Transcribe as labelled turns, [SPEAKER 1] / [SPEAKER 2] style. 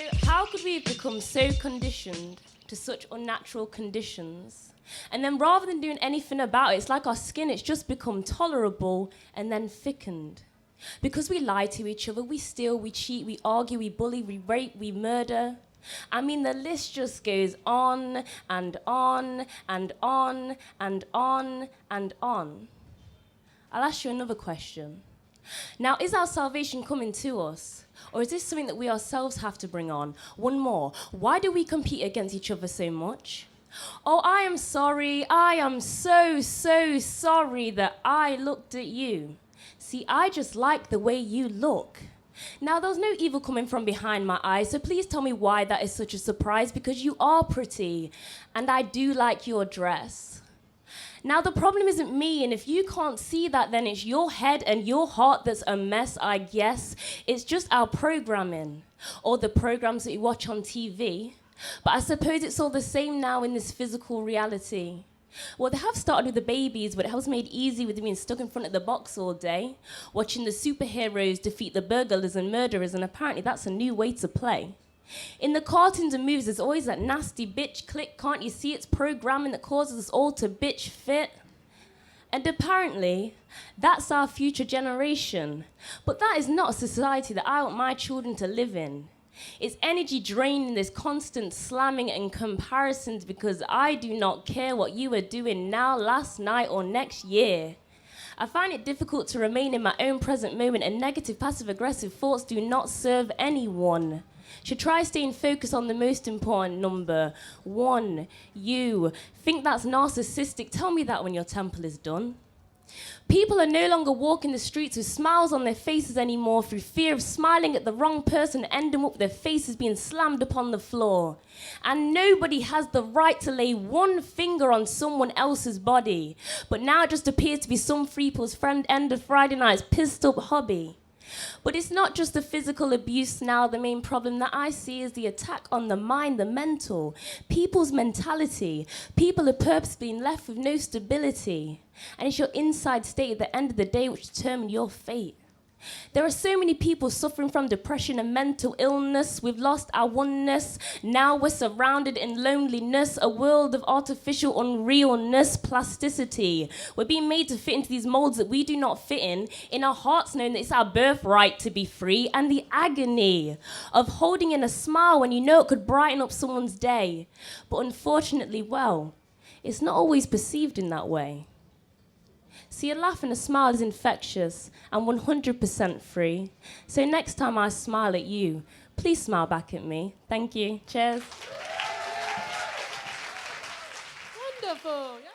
[SPEAKER 1] So how could we have become so conditioned to such unnatural conditions? And then rather than doing anything about it, it's like our skin, it's just become tolerable and then thickened. Because we lie to each other, we steal, we cheat, we argue, we bully, we rape, we murder. I mean, the list just goes on and on and on and on and on. I'll ask you another question. Now, is our salvation coming to us? Or is this something that we ourselves have to bring on? One more. Why do we compete against each other so much? Oh, I am sorry. I am so sorry that I looked at you. See, I just like the way you look. Now, there's no evil coming from behind my eyes, so please tell me why that is such a surprise, because you are pretty, and I do like your dress. Now, the problem isn't me, and if you can't see that, then it's your head and your heart that's a mess, I guess. It's just our programming, or the programs that you watch on TV. But I suppose it's all the same now in this physical reality. Well, they have started with the babies, but it was made easy with being stuck in front of the box all day, watching the superheroes defeat the burglars and murderers, and apparently that's a new way to play. In the cartoons and movies, there's always that nasty bitch click, can't you see it's programming that causes us all to bitch fit? And apparently, that's our future generation. But that is not a society that I want my children to live in. It's energy draining, this constant slamming and comparisons, because I do not care what you are doing now, last night, or next year. I find it difficult to remain in my own present moment, and negative, passive-aggressive thoughts do not serve anyone. Should try staying focused on the most important number. 1, you. Think that's narcissistic? Tell me that when your temple is done. People are no longer walking the streets with smiles on their faces anymore through fear of smiling at the wrong person and ending up with their faces being slammed upon the floor. And nobody has the right to lay one finger on someone else's body. But now it just appears to be some people's friend end of Friday night's pissed up hobby. But it's not just the physical abuse now. The main problem that I see is the attack on the mind, the mental, people's mentality. People are purposely left with no stability. And it's your inside state at the end of the day which determines your fate. There are so many people suffering from depression and mental illness. We've lost our oneness. Now we're surrounded in loneliness, a world of artificial unrealness, plasticity. We're being made to fit into these molds that we do not fit in our hearts knowing that it's our birthright to be free, and the agony of holding in a smile when you know it could brighten up someone's day. But unfortunately, well, it's not always perceived in that way. See, a laugh and a smile is infectious and 100% free. So next time I smile at you, please smile back at me. Thank you. Cheers.
[SPEAKER 2] Wonderful. Yeah.